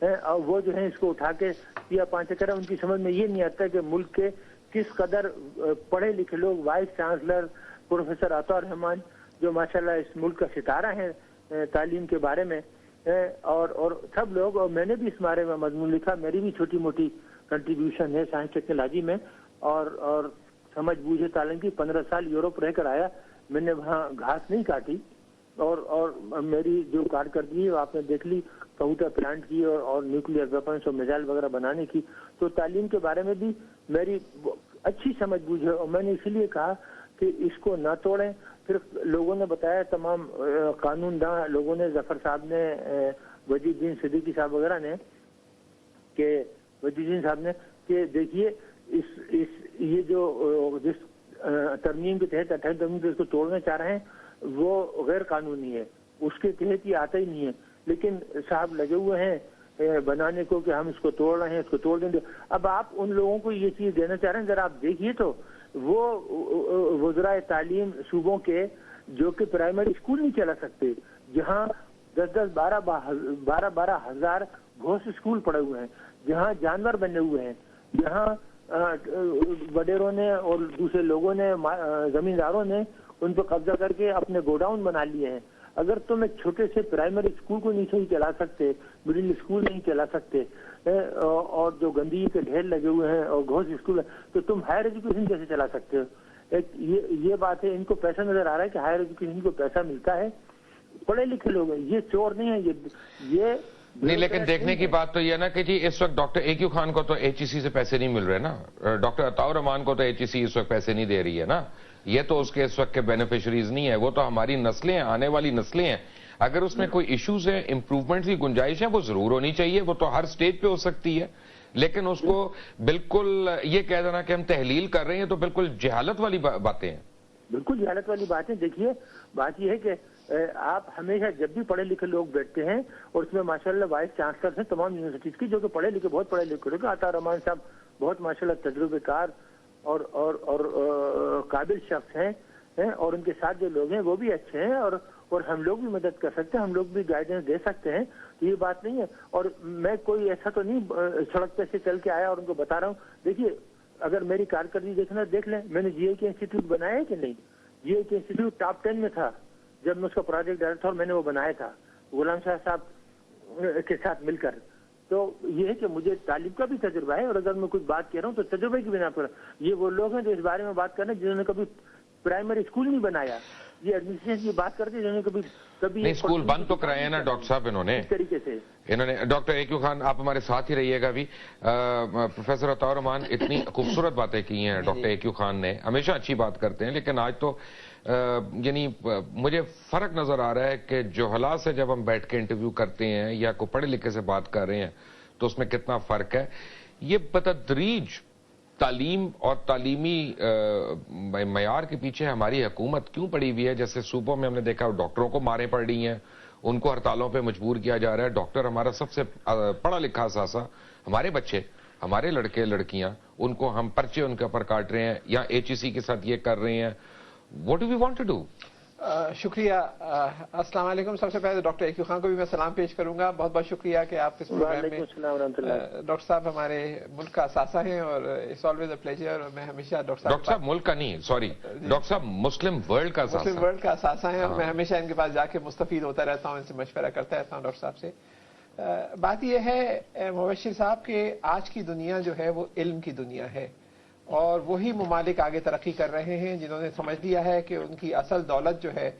اور وہ جو ہے اس کو اٹھا کے یا پانچ کریں. ان کی سمجھ میں یہ نہیں آتا کہ ملک کے کس قدر پڑھے لکھے لوگ، وائس چانسلر پروفیسر عطا رحمان جو ماشاءاللہ اس ملک کا ستارہ ہیں تعلیم کے بارے میں، اور سب لوگ، اور میں نے بھی اس بارے میں مضمون لکھا. میری بھی چھوٹی موٹی کنٹریبیوشن ہے سائنس ٹیکنالوجی میں، اور سمجھ بوجھے تعلیم کی. 15 سال یورپ رہ کر آیا، میں نے وہاں گھاس نہیں کاٹی، اور میری جو کارکردگی ہے آپ نے دیکھ لی، کمپیوٹر پلانٹ کی اور نیوکلیئر ویپنس اور میزائل وغیرہ بنانے کی. تو تعلیم کے بارے میں بھی میری اچھی سمجھ بوجھ ہے، اور میں نے اسی لیے کہا کہ اس کو نہ توڑیں. پھر لوگوں نے بتایا، تمام قانون داں لوگوں نے، ظفر صاحب نے، وجید الدین صدیقی صاحب وغیرہ نے، کہ دیکھیے یہ جو جس ترمیم کے تحت 28 ترمیم سے اس کو توڑنا چاہ رہے ہیں وہ غیر قانونی ہے، اس کے تحت یہ آتا ہی نہیں ہے. لیکن صاحب لگے ہوئے ہیں بنانے کو کہ ہم اس کو توڑ رہے ہیں، اس کو توڑ دیں گے. اب آپ ان لوگوں کو یہ چیز دینا چاہ رہے ہیں، ذرا آپ دیکھیے تو وہ وزرائے تعلیم صوبوں کے جو کہ پرائمری اسکول نہیں چلا سکتے، جہاں 10-10 12 ہزار گھوس اسکول پڑے ہوئے ہیں، جہاں جانور بنے ہوئے ہیں، جہاں وڈیروں نے اور دوسرے لوگوں نے، زمینداروں نے ان پہ قبضہ کر کے اپنے گوڈاؤن بنا لیے ہیں. اگر تم ایک چھوٹے سے پرائمری اسکول کو نہیں صحیح چلا سکتے، مڈل اسکول نہیں چلا سکتے، اور جو گندگی کے ڈھیر لگے ہوئے ہیں اور گھوس اسکول ہے، تو تم ہائر ایجوکیشن کیسے چلا سکتے ہو؟ یہ بات ہے. ان کو پیسہ نظر آ رہا ہے کہ ہائر ایجوکیشن کو پیسہ ملتا ہے. پڑھے لکھے لوگ ہیں، یہ چور نہیں ہیں، یہ نہیں. لیکن دیکھنے کی بات تو یہ نا کہ جی اس وقت ڈاکٹر اے کیو خان کو تو ایچ ای سی سے پیسے نہیں مل رہے نا، ڈاکٹر عطا رحمان کو تو ایچ ای سی اس وقت پیسے نہیں دے رہی ہے نا. یہ تو اس کے اس وقت کے بینیفیشریز نہیں ہیں، وہ تو ہماری نسلیں ہیں، آنے والی نسلیں ہیں. اگر اس میں کوئی ایشوز ہیں، امپروومنٹ کی گنجائش ہے، وہ ضرور ہونی چاہیے. وہ تو ہر سٹیج پہ ہو سکتی ہے، لیکن اس کو بالکل یہ کہہ دینا کہ ہم تحلیل کر رہے ہیں تو بالکل جہالت والی باتیں ہیں. بالکل جہالت والی باتیں. دیکھیے بات یہ ہے کہ آپ ہمیشہ جب بھی پڑھے لکھے لوگ بیٹھتے ہیں، اور اس میں ماشاءاللہ وائس چانسلر ہیں تمام یونیورسٹیز کی جو کہ پڑھے لکھے، بہت پڑھے لکھے لوگ. عطا رحمان صاحب بہت ماشاءاللہ تجربے کار اور قابل شخص ہیں، اور ان کے ساتھ جو لوگ ہیں وہ بھی اچھے ہیں، اور ہم لوگ بھی مدد کر سکتے ہیں، ہم لوگ بھی گائیڈنس دے سکتے ہیں. تو یہ بات نہیں ہے. اور میں کوئی ایسا تو نہیں سڑک پہ سے چل کے آیا اور ان کو بتا رہا ہوں. دیکھیے اگر میری کارکردگی دیکھنا دیکھ لیں، میں نے جی اے کے انسٹیٹیوٹ بنایا ہے کہ نہیں. جی اے کے انسٹیٹیوٹ ٹاپ 10 میں تھا جب میں اس کا پروجیکٹ ڈائریکٹر تھا، اور میں نے وہ بنایا تھا غلام شاہ صاحب کے ساتھ مل کر. تو یہ ہے کہ مجھے تعلیم کا بھی تجربہ ہے، اور اگر میں کچھ بات کہہ رہا ہوں تو تجربے کی بنا پر. یہ وہ لوگ ہیں جو اس بارے میں بات کر رہے ہیں جنہوں نے کبھی پرائمری اسکول نہیں بنایا. یہ ایڈمنسٹریشن کی بات کرتے ہیں جنہوں نے کبھی اسکول بند تو کرائے ہیں نا ڈاکٹر صاحب انہوں نے اس طریقے سے. ڈاکٹر اے کیو خان آپ ہمارے ساتھ ہی رہیے گا. ابھی پروفیسر عطا رحمان اتنی خوبصورت باتیں کی ہیں ڈاکٹر اے کیو خان نے، ہمیشہ اچھی بات کرتے ہیں، لیکن آج تو یعنی مجھے فرق نظر آ رہا ہے کہ جوہلا سے جب ہم بیٹھ کے انٹرویو کرتے ہیں یا کوئی پڑھے لکھے سے بات کر رہے ہیں تو اس میں کتنا فرق ہے. یہ بتدریج تعلیم اور تعلیمی معیار کے پیچھے ہماری حکومت کیوں پڑی ہوئی ہے؟ جیسے صوبوں میں ہم نے دیکھا ڈاکٹروں کو ماریں پڑ رہی ہیں، ان کو ہڑتالوں پہ مجبور کیا جا رہا ہے. ڈاکٹر ہمارا سب سے پڑھا لکھا اثاثہ، ہمارے بچے، ہمارے لڑکے لڑکیاں، ان کو ہم پرچے ان کے اوپر کاٹ رہے ہیں یا ایچ ای سی کے ساتھ یہ کر رہے ہیں. What do we want to do? شکریہ. السلام علیکم. سب سے پہلے ڈاکٹر اے کیو خان کو بھی میں سلام پیش کروں گا. بہت بہت شکریہ کہ آپ اس پروگرام میں. ڈاکٹر صاحب ہمارے ملک کا اثاثہ ہیں، اور اٹس آلویز اے پلیجر. اور میں ہمیشہ ڈاکٹر صاحب ملک کا نہیں، سوری ڈاکٹر صاحب مسلم ورلڈ کا اثاثہ ہیں، اور میں ہمیشہ ان کے پاس جا کے مستفید ہوتا رہتا ہوں، ان سے مشورہ کرتا رہتا ہوں ڈاکٹر صاحب سے. بات یہ ہے مبشر صاحب کہ آج کی دنیا جو ہے وہ علم کی دنیا ہے، اور وہی ممالک آگے ترقی کر رہے ہیں جنہوں نے سمجھ لیا ہے کہ ان کی اصل دولت جو ہے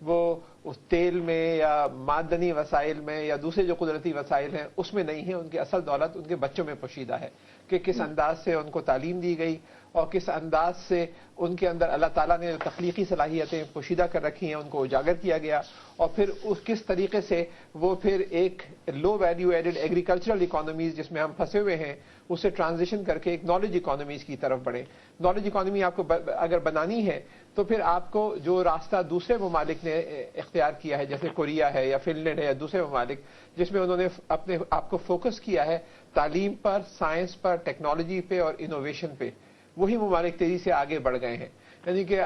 وہ اس تیل میں یا معدنی وسائل میں یا دوسرے جو قدرتی وسائل ہیں اس میں نہیں ہے. ان کی اصل دولت ان کے بچوں میں پوشیدہ ہے کہ کس انداز سے ان کو تعلیم دی گئی اور کس انداز سے ان کے اندر اللہ تعالیٰ نے تخلیقی صلاحیتیں پوشیدہ کر رکھی ہیں ان کو اجاگر کیا گیا، اور پھر کس طریقے سے وہ پھر ایک low value added agricultural economies جس میں ہم پھنسے ہوئے ہیں اسے ٹرانزیشن کر کے ایک نالج اکانومیز کی طرف بڑھیں. نالج اکانومی آپ کو اگر بنانی ہے تو پھر آپ کو جو راستہ دوسرے ممالک نے اختیار کیا ہے جیسے کوریا ہے یا فن لینڈ ہے یا دوسرے ممالک جس میں انہوں نے اپنے آپ کو فوکس کیا ہے تعلیم پر، سائنس پر، ٹیکنالوجی پہ اور انوویشن پہ، وہی ممالک تیزی سے آگے بڑھ گئے ہیں. یعنی کہ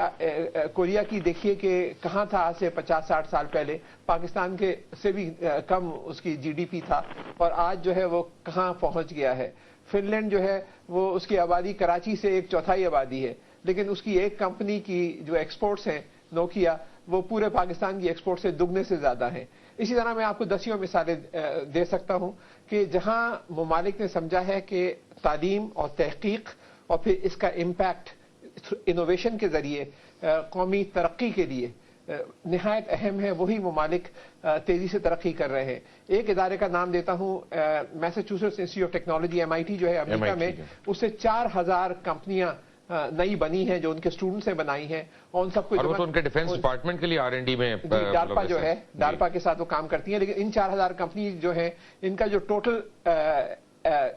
کوریا کی دیکھیے کہ کہاں تھا آج سے 50-60 سال پہلے، پاکستان کے سے بھی کم اس کی جی ڈی پی تھا، اور آج جو ہے وہ کہاں پہنچ گیا ہے۔ فن لینڈ جو ہے وہ اس کی آبادی کراچی سے 1/4 آبادی ہے، لیکن اس کی ایک کمپنی کی جو ایکسپورٹس ہیں نوکیا، وہ پورے پاکستان کی ایکسپورٹ سے دگنے سے زیادہ ہیں۔ اسی طرح میں آپ کو دسیوں مثالیں دے سکتا ہوں کہ جہاں ممالک نے سمجھا ہے کہ تعلیم اور تحقیق اور پھر اس کا امپیکٹ انوویشن کے ذریعے قومی ترقی کے لیے نہایت اہم ہے، وہی ممالک تیزی سے ترقی کر رہے ہیں۔ ایک ادارے کا نام دیتا ہوں، میساچوسٹس انسٹی آف ٹیکنالوجی MIT جو ہے امریکہ میں، اس سے 4000 کمپنیاں نئی بنی ہیں جو ان کے اسٹوڈنٹس نے بنائی ہیں، اور ان سب کو اور تو ان کے ڈیفنس ڈپارٹمنٹ کے لیے R&D میں ڈارپا جو ہے، ڈارپا کے ساتھ وہ کام کرتی ہیں، لیکن ان 4000 کمپنی جو ہیں ان کا جو ٹوٹل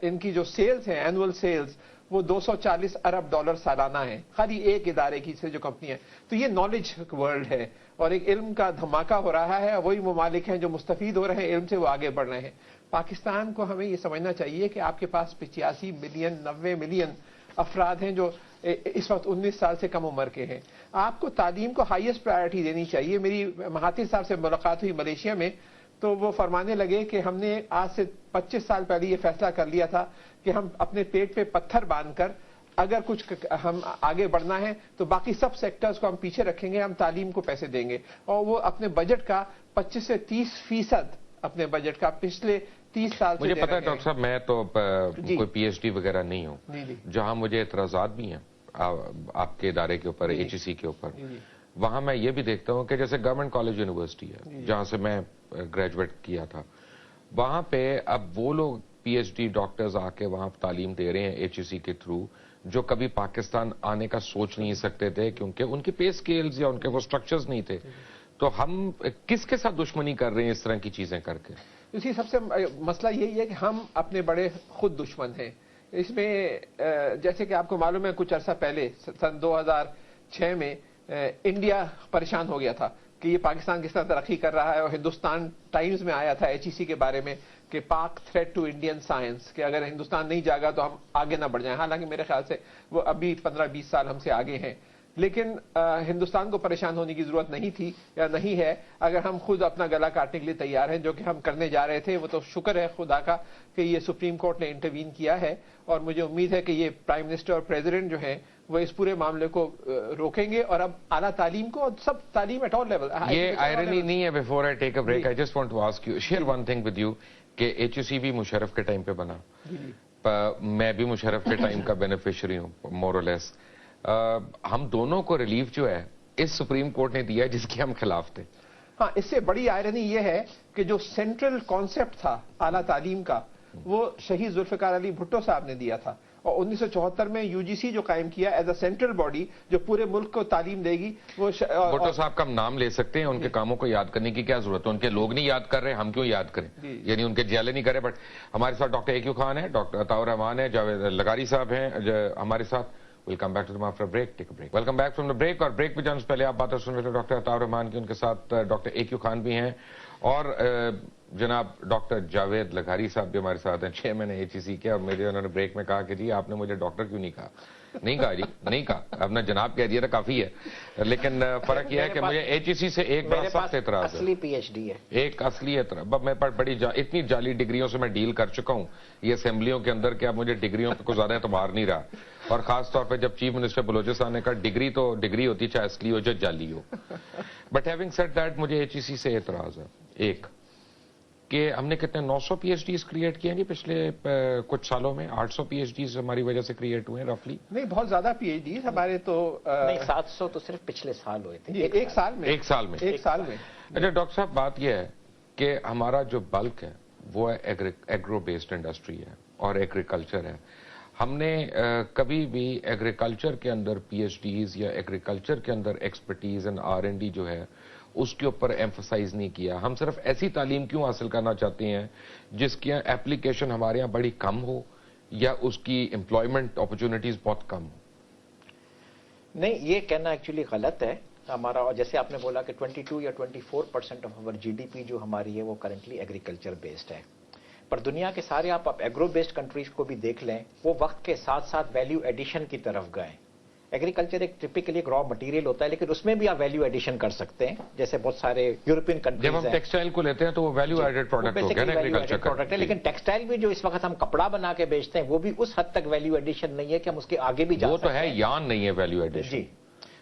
ان کی جو سیلز ہیں، اینول سیلز، وہ $240 ارب سالانہ ہیں، خالی ایک ادارے کی سے جو کمپنی ہے۔ تو یہ نالج ورلڈ ہے اور ایک علم کا دھماکہ ہو رہا ہے، وہی ممالک ہیں جو مستفید ہو رہے ہیں علم سے، وہ آگے بڑھ رہے ہیں۔ پاکستان کو ہمیں یہ سمجھنا چاہیے کہ آپ کے پاس 85 ملین 90 ملین افراد ہیں جو اس وقت 19 سال سے کم عمر کے ہیں۔ آپ کو تعلیم کو ہائیسٹ پرائرٹی دینی چاہیے۔ میری مہاتیر صاحب سے ملاقات ہوئی ملیشیا میں، تو وہ فرمانے لگے کہ ہم نے آج سے 25 سال پہلے یہ فیصلہ کر لیا تھا کہ ہم اپنے پیٹ پہ پتھر باندھ کر اگر کچھ ہم آگے بڑھنا ہے تو باقی سب سیکٹرز کو ہم پیچھے رکھیں گے، ہم تعلیم کو پیسے دیں گے، اور وہ اپنے بجٹ کا 25 سے 30% اپنے بجٹ کا پچھلے 30 سال سے مجھے پتا ہے ڈاکٹر صاحب، میں تو کوئی PhD وغیرہ نہیں ہوں، جہاں مجھے اعتراضات بھی ہیں آپ کے ادارے کے اوپر، HEC کے اوپر، وہاں میں یہ بھی دیکھتا ہوں کہ جیسے گورنمنٹ کالج یونیورسٹی ہے جہاں سے میں گریجویٹ کیا تھا، وہاں پہ اب وہ لوگ PhD ڈاکٹرز آ کے وہاں تعلیم دے رہے ہیں HEC کے تھرو، جو کبھی پاکستان آنے کا سوچ نہیں سکتے تھے کیونکہ ان کی پے سکیلز یا ان کے وہ سٹرکچرز نہیں تھے۔ تو ہم کس کے ساتھ دشمنی کر رہے ہیں اس طرح کی چیزیں کر کے؟ اسی سب سے مسئلہ یہی ہے کہ ہم اپنے بڑے خود دشمن ہیں اس میں۔ جیسے کہ آپ کو معلوم ہے کچھ عرصہ پہلے سن 2006 میں انڈیا پریشان ہو گیا تھا کہ یہ پاکستان کس طرح ترقی کر رہا ہے، اور ہندوستان ٹائمز میں آیا تھا HEC کے بارے میں کہ پاک تھریٹ ٹو انڈین سائنس، کہ اگر ہندوستان نہیں جاگا تو ہم آگے نہ بڑھ جائیں۔ حالانکہ میرے خیال سے وہ ابھی 15-20 سال ہم سے آگے ہیں، لیکن ہندوستان کو پریشان ہونے کی ضرورت نہیں تھی یا نہیں ہے اگر ہم خود اپنا گلا کاٹنے کے لیے تیار ہیں، جو کہ ہم کرنے جا رہے تھے۔ وہ تو شکر ہے خدا کا کہ یہ سپریم کورٹ نے انٹروین کیا ہے، اور مجھے امید ہے کہ یہ پرائم منسٹر اور پریزیڈنٹ جو ہیں وہ اس پورے معاملے کو روکیں گے، اور اب اعلیٰ تعلیم کو، سب تعلیم ایٹ آل لیول۔ یہ آئرنی نہیں ہے؟ Before I take a break, I just want to ask you, share one thing with you, کہ HEC بھی مشرف کے ٹائم پہ بنا، میں بھی مشرف کے ٹائم کا بینیفیشری ہوں مور اور لیس۔ ہم دونوں کو ریلیف جو ہے اس سپریم کورٹ نے دیا جس کے ہم خلاف تھے۔ ہاں، اس سے بڑی آئرنی یہ ہے کہ جو سینٹرل کانسیپٹ تھا اعلیٰ تعلیم کا، وہ شہید ذوالفقار علی بھٹو صاحب نے دیا تھا، اور 1974 میں UGC جو قائم کیا ایز اے سینٹرل باڈی جو پورے ملک کو تعلیم دے گی، وہ بھٹو صاحب کا ہم نام لے سکتے ہیں، ان کے کاموں کو یاد کرنے کی کیا ضرورت ہے؟ ان کے لوگ نہیں یاد کر رہے، ہم کیوں یاد کریں؟ یعنی ان کے جیلے نہیں کرے۔ بٹ ہمارے ساتھ ڈاکٹر AQ خان ہے، ڈاکٹر عطاور رحمان ہے، جاوید لغاری صاحب ہیں ہمارے ساتھ۔ Welcome back to the after break, take a break. Welcome back from the break, اور بریک پہ جانے سے پہلے آپ باتیں سن رہے تھے ڈاکٹر عطاور رحمان کی، ان کے ساتھ ڈاکٹر AQ خان بھی ہیں، اور جناب ڈاکٹر جاوید لغاری صاحب بھی ہمارے ساتھ ہیں، چیئرمین HEC کے۔ اور مجھے انہوں نے بریک میں کہا کہ جی آپ نے مجھے ڈاکٹر کیوں نہیں کہا؟ نہیں کہا جی، نہیں کہا، آپ نے جناب کہہ دیا تھا کافی ہے۔ لیکن فرق یہ ہے کہ مجھے HEC سے ایک بڑا سخت اعتراض ہے، اصلی PhD ہے، ایک اصلی اعتراض۔ میرے پاس بڑی اتنی جعلی ڈگریوں سے میں ڈیل کر چکا ہوں یہ اسمبلیوں کے اندر کہ اب مجھے ڈگریوں پہ کوئی زیادہ اعتبار نہیں رہا، اور خاص طور پہ جب چیف منسٹر بلوچستان نے کہا ڈگری تو ڈگری ہوتی چاہے اصلی ہو چاہے جعلی ہو۔ بٹ ہیونگ سیڈ دیٹ، مجھے HEC سے اعتراض ہے ایک کہ ہم نے کتنے 900 PhDs کریٹ کیے ہیں جی پچھلے کچھ سالوں میں، 800 PhDs ہماری وجہ سے کریٹ ہوئے ہیں رفلی۔ نہیں، بہت زیادہ PhDs ہمارے تو نہیں، 700 تو صرف پچھلے سال ہوئے تھے، ایک سال میں۔ ایک سال میں۔ اچھا ڈاکٹر صاحب، بات یہ ہے کہ ہمارا جو بلک ہے وہ ایگرو بیسڈ انڈسٹری ہے اور ایگریکلچر ہے۔ ہم نے کبھی بھی ایگریکلچر کے اندر PhDs یا ایگریکلچر کے اندر ایکسپرٹیز اینڈ R&D جو ہے اس کے اوپر ایمفسائز نہیں کیا۔ ہم صرف ایسی تعلیم کیوں حاصل کرنا چاہتے ہیں جس کی ایپلیکیشن ہمارے یہاں بڑی کم ہو یا اس کی امپلائمنٹ اپرچونٹیز بہت کم ہو؟ نہیں، یہ کہنا ایکچولی غلط ہے ہمارا، اور جیسے آپ نے بولا کہ 22 یا 24% آف اوور GDP جو ہماری ہے وہ کرنٹلی ایگریکلچر بیسڈ ہے، پر دنیا کے سارے آپ ایگرو بیسڈ کنٹریز کو بھی دیکھ لیں، وہ وقت کے ساتھ ساتھ ویلیو ایڈیشن کی طرف گئے۔ ایگریکلچر ایک ٹپکلی ایک را مٹیریل ہوتا ہے، لیکن اس میں بھی آپ ویلیو ایڈیشن کر سکتے ہیں، جیسے بہت سارے یورپین کنٹریز جب ہم ٹیکسٹائل کو لیتے ہیں تو وہ ویلیو ایڈڈ پروڈکٹ ہو گیا نا ایگریکلچر کا، لیکن ٹیکسٹائل بھی جو اس وقت ہم کپڑا بنا کے بیچتے ہیں وہ بھی اس حد تک ویلیو ایڈیشن نہیں ہے کہ ہم اس کے آگے بھی جا سکتے ہیں. وہ تو ہے، یان نہیں ہے ویلیو ایڈیشن. جی،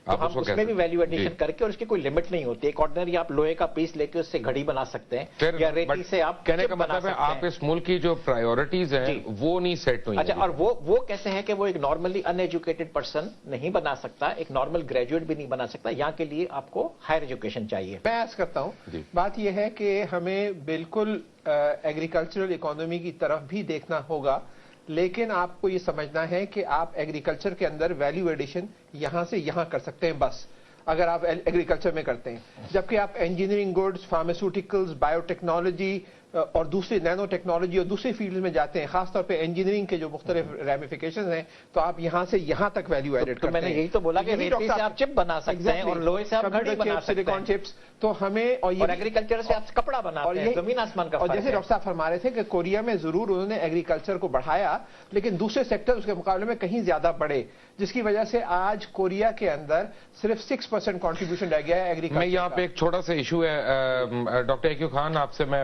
تو ہم اس میں بھی ویلیو ایڈیشن کر کے، اور اس کی کوئی لمٹ نہیں ہوتی. ایک آرڈنری آپ لوہے کا پیس لے کے اس سے گھڑی بنا سکتے ہیں، یا ریتی سے آپ کہنے کا مطلب ہے آپ اس ملک کی جو پرائیورٹیز ہیں وہ نہیں سیٹ ہوئی. اچھا، اور وہ کیسے ہے کہ وہ ایک نارملی ان ایجوکیٹڈ پرسن نہیں بنا سکتا، ایک نارمل گریجویٹ بھی نہیں بنا سکتا. یہاں کے لیے آپ کو ہائر ایجوکیشن چاہیے. میں عرض کرتا ہوں، بات یہ ہے کہ ہمیں بالکل ایگریکلچرل اکانومی کی طرف بھی دیکھنا ہوگا، لیکن آپ کو یہ سمجھنا ہے کہ آپ ایگریکلچر کے اندر ویلیو ایڈیشن یہاں سے یہاں کر سکتے ہیں بس، اگر آپ ایگریکلچر میں کرتے ہیں. جبکہ آپ engineering goods, pharmaceuticals, bio technology اور دوسری نینو ٹیکنالوجی اور دوسری فیلڈ میں جاتے ہیں، خاص طور پہ انجینئرنگ کے جو مختلف ریمیفیکیشنز ہیں، تو آپ یہاں سے یہاں تک ویلیو ایڈڈ کرتے ہیں. میں نے یہی تو بولا کہ ریتی سے آپ چپ بنا سکتے ہیں اور لوہے سے آپ گھڑی بنا سکتے ہیں، سلیکان چپس. تو ہمیں اور ایگریکلچر سے آپ کپڑا بناتے ہیں، زمین آسمان کا فرق ہے. اور جیسے ڈاکٹر صاحب فرما رہے تھے کہ کوریا میں ضرور انہوں نے ایگریکلچر کو بڑھایا، لیکن دوسرے سیکٹر اس کے مقابلے میں کہیں زیادہ بڑھے، جس کی وجہ سے آج کوریا کے اندر صرف 6% کنٹریبیوشن رہ گیا ہے ایگریکلچر. میں یہاں پہ ایک چھوٹا سا ایشو ہے ڈاکٹر ایکیو خان، آپ سے میں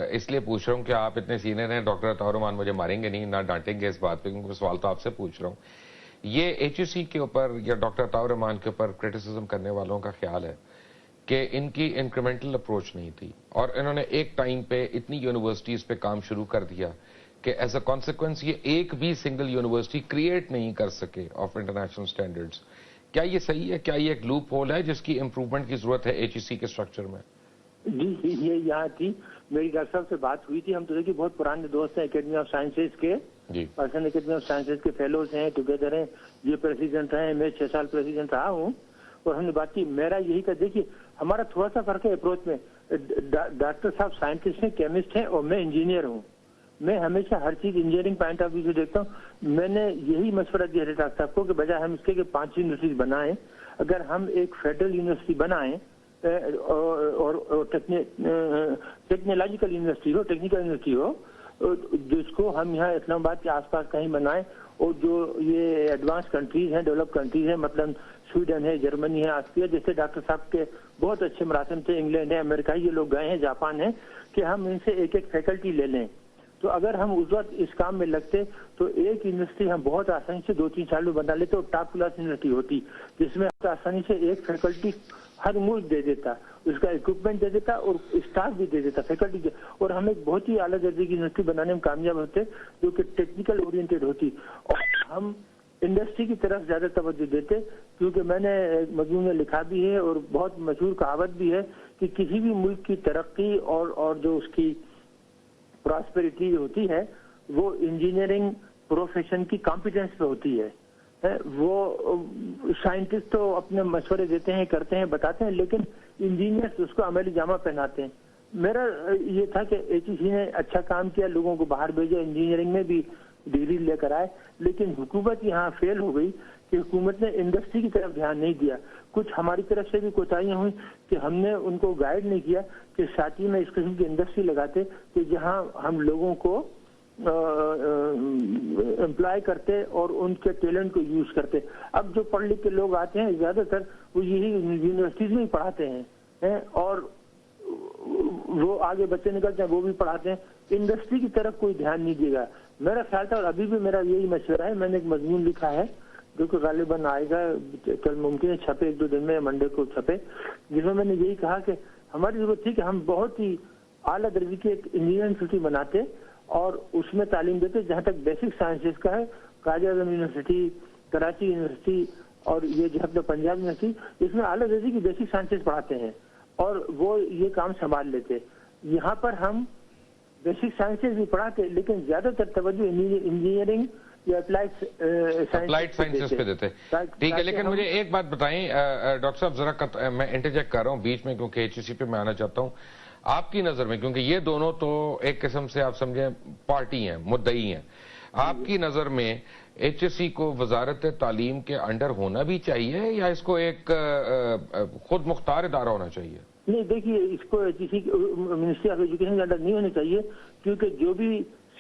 اس لیے پوچھ رہا ہوں کہ آپ اتنے سینئر ہیں. ڈاکٹر عطاء الرحمان مجھے ماریں گے نہیں، نہ ڈانٹیں گے اس بات پہ، کیونکہ سوال تو آپ سے پوچھ رہا ہوں. یہ ایچ ای سی کے اوپر یا ڈاکٹر عطاء الرحمان کے اوپر کرٹیسزم کرنے والوں کا خیال ہے کہ ان کی انکریمنٹل اپروچ نہیں تھی، اور انہوں نے ایک ٹائم پہ اتنی یونیورسٹیز پہ کام شروع کر دیا کہ ایز اے کانسیکوینس یہ ایک بھی سنگل یونیورسٹی کریٹ نہیں کر سکے آف انٹرنیشنل سٹینڈرڈز. کیا یہ صحیح ہے؟ کیا یہ ایک لوپ ہول ہے جس کی امپروومنٹ کی ضرورت ہے ایچ ای سی کے اسٹرکچر میں؟ جی، یہ یہاں تھی میری ڈاکٹر صاحب سے بات ہوئی تھی. ہم تو دیکھیے بہت پرانے دوست ہیں اکیڈمی آف سائنسز کے، پاکستان اکیڈمی آف سائنسز کے فیلوز ہیں، ٹوگیدر ہیں. یہ پریزیڈنٹ رہے ہیں، میں 6 سال پریزیڈنٹ رہا ہوں، اور ہم نے بات کی. میرا یہی تھا، دیکھیے ہمارا تھوڑا سا فرق ہے اپروچ میں. ڈاکٹر صاحب سائنٹسٹ ہیں، کیمسٹ ہیں، اور میں انجینئر ہوں. میں ہمیشہ ہر چیز انجینئرنگ پوائنٹ آف ویو سے دیکھتا ہوں. میں نے یہی مشورہ دیا ہے ڈاکٹر صاحب کو کہ بجائے ہم اس کے 5 یونیورسٹیز بنائیں، اگر ہم ایک فیڈرل یونیورسٹی بنائیں اور ٹیکنالوجیکل یونیورسٹی ہو، ٹیکنیکل یونیورسٹی ہو، جس کو ہم یہاں اسلام آباد کے آس پاس کہیں بنائیں. اور جو یہ ایڈوانس کنٹریز ہیں، ڈیولپ کنٹریز ہیں، مثلا سویڈن ہے، جرمنی ہے، آسٹریا، جیسے ڈاکٹر صاحب کے بہت اچھے مراسم تھے، انگلینڈ ہے، امریکہ، یہ لوگ گئے ہیں، جاپان ہے، کہ ہم ان سے ایک ایک فیکلٹی لے لیں. تو اگر ہم اس وقت اس کام میں لگتے تو ایک یونیورسٹی ہم بہت آسانی سے 2-3 سال میں بنا لیتے، اور ٹاپ کلاس یونیورسٹی ہوتی جس میں آسانی سے ایک فیکلٹی ہر ملک دے دیتا، اس کا اکوپمنٹ دے دیتا اور اسٹاف بھی دے دیتا، فیکلٹی اور ہم ایک بہت ہی اعلیٰ درجے کی یونیورسٹی بنانے میں کامیاب ہوتے جو کہ ٹیکنیکل اورینٹیڈ ہوتی، اور ہم انڈسٹری کی طرف زیادہ توجہ دیتے. کیونکہ میں نے مضمون میں لکھا بھی ہے اور بہت مشہور کہاوت بھی ہے کہ کسی بھی ملک کی ترقی اور جو اس کی پراسپیرٹی ہوتی ہے وہ انجینئرنگ پروفیشن کی کمپیٹنس پہ ہوتی ہے. وہ سائنٹسٹ تو اپنے مشورے دیتے ہیں، کرتے ہیں، بتاتے ہیں، لیکن انجینئرس اس کو عملی جامہ پہناتے ہیں. میرا یہ تھا کہ ایچ ای سی نے اچھا کام کیا، لوگوں کو باہر بھیجا، انجینئرنگ میں بھی ڈگری لے کر آئے، لیکن حکومت یہاں فیل ہو گئی کہ حکومت نے انڈسٹری کی طرف دھیان نہیں دیا. کچھ ہماری طرف سے بھی کوتاہیاں ہوئی کہ ہم نے ان کو گائیڈ نہیں کیا کہ ساتھ ہی میں اس قسم کی انڈسٹری لگاتے کہ جہاں ہم لوگوں کو امپلائی کرتے اور ان کے ٹیلنٹ کو یوز کرتے. اب جو پڑھ لکھ کے لوگ آتے ہیں زیادہ تر وہ یہی یونیورسٹیز میں ہی پڑھاتے ہیں، اور وہ آگے بچے نکلتے ہیں وہ بھی پڑھاتے ہیں. انڈسٹری کی طرف کوئی دھیان نہیں دے گا. میرا خیال تھا اور ابھی بھی میرا یہی مشورہ ہے. میں نے ایک مضمون لکھا ہے جو کہ غالباً آئے گا، کل ممکن ہے چھپے، 1-2 دن میں، منڈے کو چھپے، جس میں نے یہی کہا کہ ہماری ضرورت تھی کہ ہم بہت ہی اعلیٰ درجے کی ایک انجینئرنگ فیکلٹی بناتے اور اس میں تعلیم دیتے جہاں تک بیسک سائنسز کا ہے. قائد اعظم یونیورسٹی، کراچی یونیورسٹی اور یہ جو ہے پنجاب یونیورسٹی، اس میں اعلیٰ درجے کی بیسک سائنسز پڑھاتے ہیں اور وہ یہ کام سنبھال لیتے. یہاں پر ہم بیسک سائنسز بھی پڑھاتے لیکن زیادہ تر توجہ انجینئرنگ یا اپلائیڈ سائنسز پہ دیتے. ٹھیک ہے، لیکن مجھے ایک بات بتائیں ڈاکٹر صاحب، ذرا میں انٹرجیکٹ کر رہا ہوں بیچ میں کیونکہ ایچ ای سی پہ میں آنا چاہتا ہوں. آپ کی نظر میں، کیونکہ یہ دونوں تو ایک قسم سے آپ سمجھیں پارٹی ہیں، مدعی ہیں، آپ کی نظر میں ایچ ایس سی کو وزارت تعلیم کے انڈر ہونا بھی چاہیے یا اس کو ایک خود مختار ادارہ ہونا چاہیے؟ نہیں، دیکھیے اس کو H E C ministry of education کے انڈر نہیں ہونا چاہیے، کیونکہ جو بھی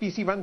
PC1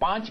5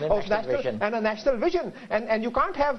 and a national vision, and you can't have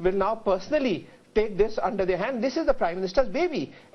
will now personally take this under their hand. This is the Prime Minister's baby.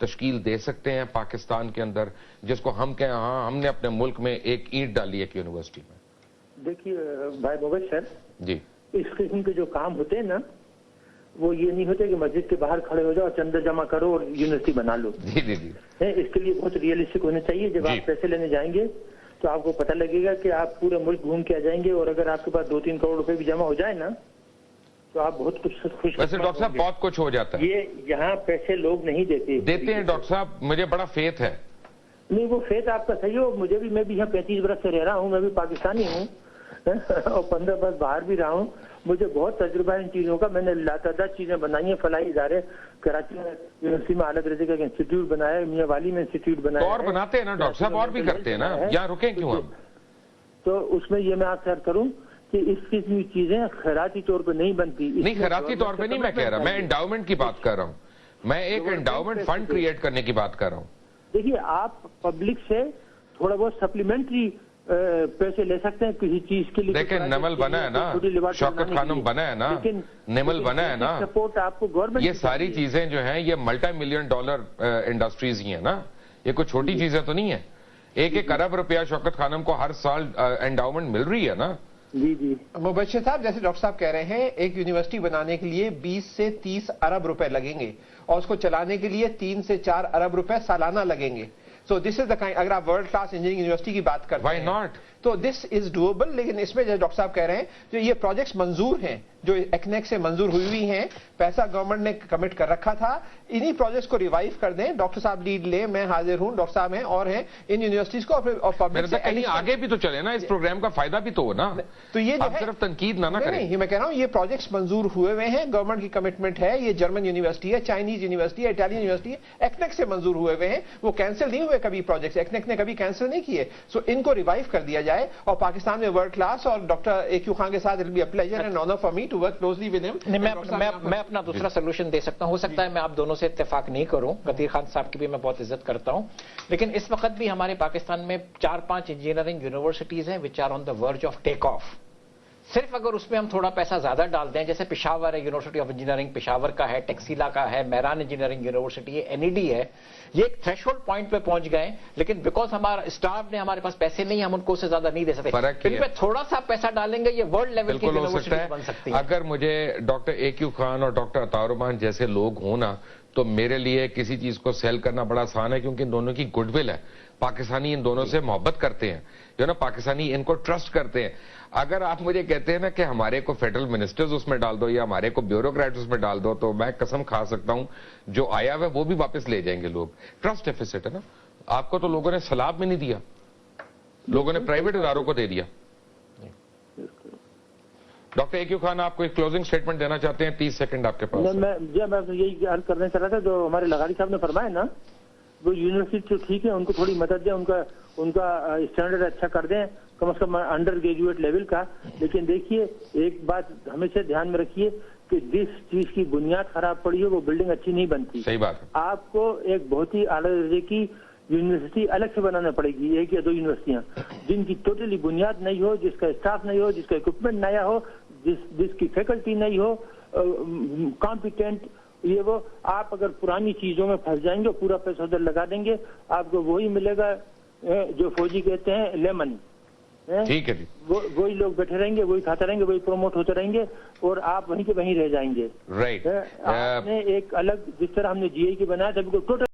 تشکیل دے سکتے ہیں پاکستان کے اندر جس کو ہم کہیں ہاں ہم نے اپنے ملک میں ایک اینٹ ڈالی ہے یونیورسٹی میں؟ دیکھیے بھائی مبشر جی، اس قسم کے جو کام ہوتے ہیں نا وہ یہ نہیں ہوتے کہ مسجد کے باہر کھڑے ہو جاؤ چندہ جمع کرو اور یونیورسٹی بنا لو. جی جی جی. اس کے لیے بہت ریئلسٹک ہونا چاہیے. جب آپ پیسے لینے جائیں گے تو آپ کو پتہ لگے گا کہ آپ پورے ملک گھوم کے آ جائیں گے اور اگر آپ کے پاس 2-3 کروڑ روپے بھی جمع ہو جائے نا تو آپ بہت کچھ خوش. ویسے ڈاکٹر صاحب بہت کچھ ہو جاتا ہے. یہ یہاں پیسے لوگ نہیں دیتے ہیں ڈاکٹر صاحب. مجھے بڑا فیتھ ہے. نہیں وہ فیتھ آپ کا صحیح ہو. مجھے بھی میں بھی یہاں 35 برس سے رہ رہا ہوں. میں بھی پاکستانی ہوں اور 15 برس باہر بھی رہا ہوں. مجھے بہت تجربہ ہے ان چیزوں کا. میں نے لاتعداد چیزیں بنائی ہیں. فلاحی ادارے کراچی میں یونیورسٹی میں اعلیٰ درجے کا انسٹیٹیوٹ بنایا ہے. میاں والی میں انسٹیٹیوٹ بنایا ہے. اور بناتے ہیں نا ڈاکٹر صاحب, اور بھی کرتے ہیں نا. یہاں رکیں کیوں ہم؟ تو اس میں یہ میں آپ سے عرض کروں کہ اس قسم کی چیزیں خیراتی طور پہ نہیں بنتی. نہیں خیراتی طور پہ نہیں میں کہہ رہا, میں انڈاؤمنٹ کی بات کر رہا ہوں. میں ایک انڈاؤمنٹ فنڈ کریٹ کرنے کی بات کر رہا ہوں. دیکھیے آپ پبلک سے تھوڑا بہت سپلیمنٹری پیسے لے سکتے ہیں کسی چیز کے لیے. دیکھیں نمل بنا ہے نا, شوکت خانم بنا ہے نا, نمل بنا ہے نا. سپورٹ آپ کو گورنمنٹ, یہ ساری چیزیں جو ہیں یہ $multi-million انڈسٹریز ہی ہیں نا. یہ کوئی چھوٹی چیزیں تو نہیں ہیں. 1 ارب روپیہ شوکت خانم کو ہر سال انڈاؤمنٹ مل رہی ہے نا. جی جی مبشر صاحب, جیسے ڈاکٹر صاحب کہہ رہے ہیں ایک یونیورسٹی بنانے کے لیے 20 سے 30 ارب روپے لگیں گے اور اس کو چلانے کے لیے 3 سے 4 ارب روپے سالانہ لگیں گے. سو دس از دا کائنڈ, اگر آپ ورلڈ کلاس انجینئرنگ یونیورسٹی کی بات کرتے ہیں وائی ناٹ, تو دس از ڈویبل. لیکن اس میں جو ڈاکٹر صاحب کہہ رہے ہیں جو یہ پروجیکٹس منظور ہیں, جو ایکنیک سے منظور ہوئی ہیں, پیسہ گورنمنٹ نے کمٹ کر رکھا تھا, انہی پروجیکٹس کو ریوائیو کر دیں. ڈاکٹر صاحب لیڈ لیں, میں حاضر ہوں, ڈاکٹر صاحب ہیں اور ہیں ان یونیورسٹیز کو, اور پبلک سے کہیں آگے بھی تو چلے نا. اس پروگرام کا فائدہ بھی تو ہو نا. تو یہ آپ صرف تنقید نہ کریں. نہیں, میں کہہ رہا ہوں یہ پروجیکٹس منظور ہوئے ہوئے ہیں, گورنمنٹ کی کمٹمنٹ ہے. یہ جرمن یونیورسٹی ہے, چائنیز یونیورسٹی ہے, اٹالین یونیورسٹی ہے, ایکنیک سے منظور ہوئے ہوئے ہیں. وہ کینسل نہیں ہوئے کبھی پروجیکٹس, ایکنیک نے کبھی کینسل نہیں کیے. سو ان کو ریوائیو کر دیا جائے اور پاکستان میں ورلڈ کلاس, اور ڈاکٹر AQ خان کے ساتھ it will be a pleasure and honour for me to work closely with him. میں اپنا دوسرا سولوشن دے سکتا ہوں. ہو سکتا ہے میں آپ دونوں سے اتفاق نہیں کروں, غدیر خان صاحب کی بھی میں بہت عزت کرتا ہوں, لیکن اس وقت بھی ہمارے پاکستان میں 4-5 انجینئرنگ یونیورسٹیز ہیں which are on the verge of take off. صرف اگر اس میں ہم تھوڑا پیسہ زیادہ ڈال دیں, جیسے پشاور ہے, یونیورسٹی آف انجینئرنگ پشاور کا ہے, ٹیکسیلا کا ہے, میران انجینئرنگ یونیورسٹی ہے, NED ہے, یہ ایک تھریش ہولڈ پوائنٹ پہ پہنچ گئے, لیکن بیکاز ہمارا اسٹاف نے, ہمارے پاس پیسے نہیں, ہم ان کو سے زیادہ نہیں دے سکتے. ان پہ تھوڑا سا پیسہ ڈالیں گے, یہ ورلڈ لیول کی یونیورسٹی بن سکتی ہے. اگر مجھے ڈاکٹر AQ خان اور ڈاکٹر عطا الرحمان جیسے لوگ ہوں نا, تو میرے لیے کسی چیز کو سیل کرنا بڑا آسان ہے, کیونکہ ان دونوں کی گڈ ول ہے. پاکستانی ان دونوں سے محبت کرتے ہیں, جو نا پاکستانی ان کو ٹرسٹ کرتے ہیں. اگر آپ مجھے کہتے ہیں نا کہ ہمارے کو فیڈرل منسٹرز اس میں ڈال دو یا ہمارے کو بیوروکریٹس اس میں ڈال دو, تو میں قسم کھا سکتا ہوں جو آیا ہے وہ بھی واپس لے جائیں گے لوگ. ٹرسٹ ڈیفیسٹ ہے نا. آپ کو تو لوگوں نے سلاب میں نہیں دیا, لوگوں نے پرائیویٹ اداروں کو دے دیا. ڈاکٹر AQ خان, آپ کو ایک کلوزنگ سٹیٹمنٹ دینا چاہتے ہیں, 30 سیکنڈ آپ کے پاس. میں یہی عرض کرنا چاہ رہا تھا جو ہمارے لغاری صاحب نے فرمایا نا, وہ یونیورسٹی تو ٹھیک ہے, ان کو تھوڑی مدد دیں, ان کا اسٹینڈرڈ اچھا کر دیں, کم از کم انڈر گریجویٹ لیول کا. لیکن دیکھیے ایک بات ہمیشہ دھیان میں رکھیے کہ جس چیز کی بنیاد خراب پڑی ہے وہ بلڈنگ اچھی نہیں بنتی. صحیح بات ہے. آپ کو ایک بہت ہی اعلیٰ درجے کی یونیورسٹی الگ سے بنانا پڑے گی, 1 یا 2 یونیورسٹیاں جن کی ٹوٹلی بنیاد نہیں ہو, جس کا اسٹاف نہیں ہو, جس کا اکوپمنٹ نیا ہو, جس کی فیکلٹی نہیں ہو کمپیٹنٹ. یہ وہ آپ اگر پرانی چیزوں میں پھنس جائیں گے, پورا پیسہ ادھر لگا دیں گے, آپ کو وہی ملے گا جو فوجی کہتے ہیں لیمن. ٹھیک ہے جی, وہی لوگ بیٹھے رہیں گے, وہی کھاتے رہیں گے, وہی پروموٹ ہوتے رہیں گے, اور آپ وہیں کے وہیں رہ جائیں گے. رائٹ. آپ نے ایک الگ, جس طرح ہم نے GI کی بنایا تھا, بالکل ٹوٹل